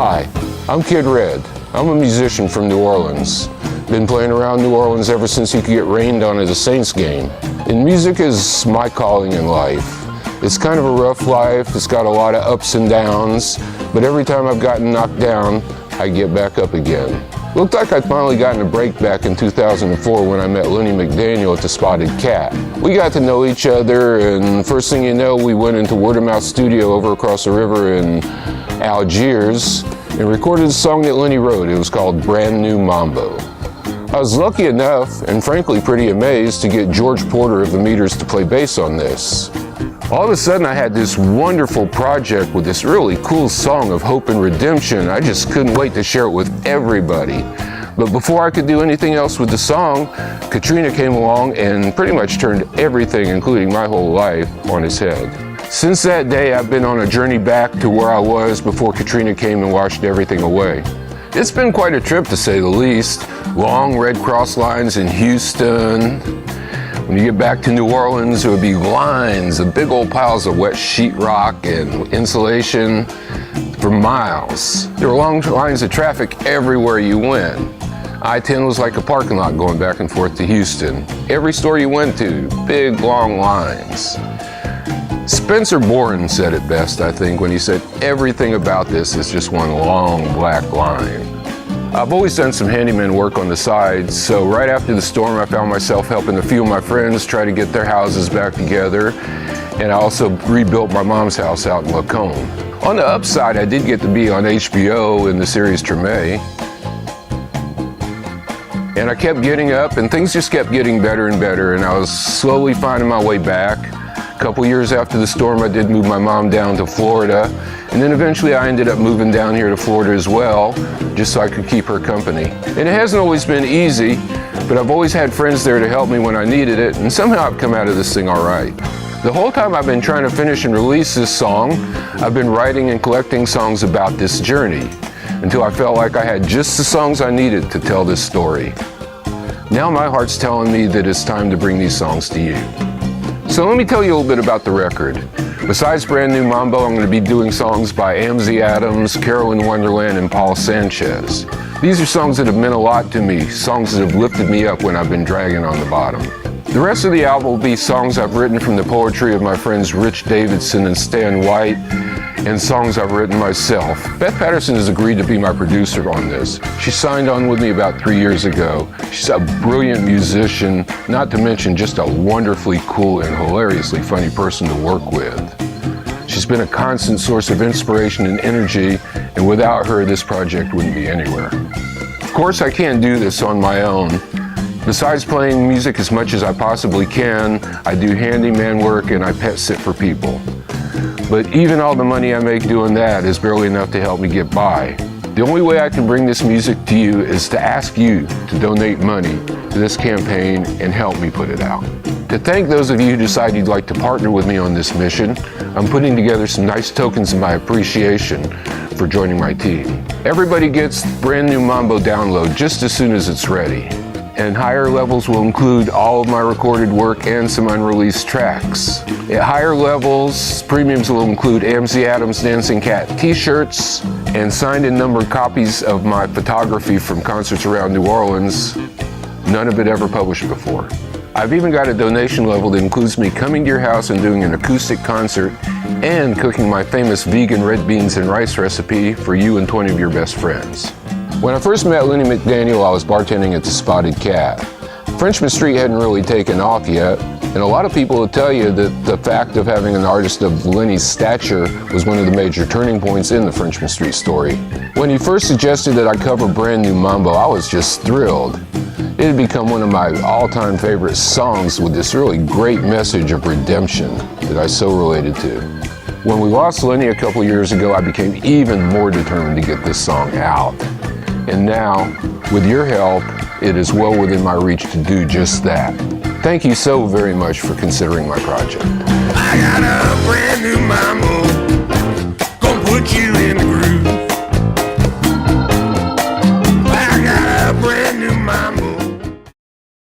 Hi, I'm Kid Red. I'm a musician from New Orleans. Been playing around New Orleans ever since you could get rained on at a Saints game. And music is my calling in life. It's kind of a rough life, it's got a lot of ups and downs, but every time I've gotten knocked down, I get back up again. Looked like I'd finally gotten a break back in 2004 when I met Lenny McDaniel at the Spotted Cat. We got to know each other, and first thing you know, we went into Word of Mouth Studio over across the river in Algiers and recorded a song that Lenny wrote. It was called Brand New Mambo. I was lucky enough, and frankly pretty amazed, to get George Porter of the Meters to play bass on this. All of a sudden I had this wonderful project with this really cool song of hope and redemption. I just couldn't wait to share it with everybody. But before I could do anything else with the song, Katrina came along and pretty much turned everything, including my whole life, on its head. Since that day, I've been on a journey back to where I was before Katrina came and washed everything away. It's been quite a trip, to say the least. Long Red Cross lines in Houston. When you get back to New Orleans, there would be lines of big old piles of wet sheetrock and insulation for miles. There were long lines of traffic everywhere you went. I-10 was like a parking lot going back and forth to Houston. Every store you went to, big long lines. Spencer Boren said it best, I think, when he said everything about this is just one long black line. I've always done some handyman work on the side, so right after the storm I found myself helping a few of my friends try to get their houses back together, and I also rebuilt my mom's house out in Lacombe. On the upside, I did get to be on HBO in the series Treme, and I kept getting up and things just kept getting better and better, and I was slowly finding my way back. A couple years after the storm, I did move my mom down to Florida, and then eventually I ended up moving down here to Florida as well, just so I could keep her company. And it hasn't always been easy, but I've always had friends there to help me when I needed it, and somehow I've come out of this thing all right. The whole time I've been trying to finish and release this song, I've been writing and collecting songs about this journey, until I felt like I had just the songs I needed to tell this story. Now my heart's telling me that it's time to bring these songs to you. So let me tell you a little bit about the record. Besides Brand New Mambo, I'm going to be doing songs by Amzie Adams, Carolyn Wonderland, and Paul Sanchez. These are songs that have meant a lot to me, songs that have lifted me up when I've been dragging on the bottom. The rest of the album will be songs I've written from the poetry of my friends Rich Davidson and Stan White, and songs I've written myself. Beth Patterson has agreed to be my producer on this. She signed on with me about 3 years ago. She's a brilliant musician, not to mention just a wonderfully cool and hilariously funny person to work with. She's been a constant source of inspiration and energy, and without her, this project wouldn't be anywhere. Of course, I can't do this on my own. Besides playing music as much as I possibly can, I do handyman work and I pet sit for people. But even all the money I make doing that is barely enough to help me get by. The only way I can bring this music to you is to ask you to donate money to this campaign and help me put it out. To thank those of you who decide you'd like to partner with me on this mission, I'm putting together some nice tokens of my appreciation for joining my team. Everybody gets Brand New Mambo download just as soon as it's ready. And higher levels will include all of my recorded work and some unreleased tracks. At higher levels, premiums will include Amzie Adams Dancing Cat t-shirts and signed and numbered copies of my photography from concerts around New Orleans, none of it ever published before. I've even got a donation level that includes me coming to your house and doing an acoustic concert and cooking my famous vegan red beans and rice recipe for you and 20 of your best friends. When I first met Lenny McDaniel, I was bartending at the Spotted Cat. Frenchman Street hadn't really taken off yet, and a lot of people will tell you that the fact of having an artist of Lenny's stature was one of the major turning points in the Frenchman Street story. When he first suggested that I cover Brand New Mambo, I was just thrilled. It had become one of my all-time favorite songs with this really great message of redemption that I so related to. When we lost Lenny a couple years ago, I became even more determined to get this song out. And now, with your help, it is well within my reach to do just that. Thank you so very much for considering my project. I got a brand new mambo, gonna put you in the groove. I got a brand new mambo.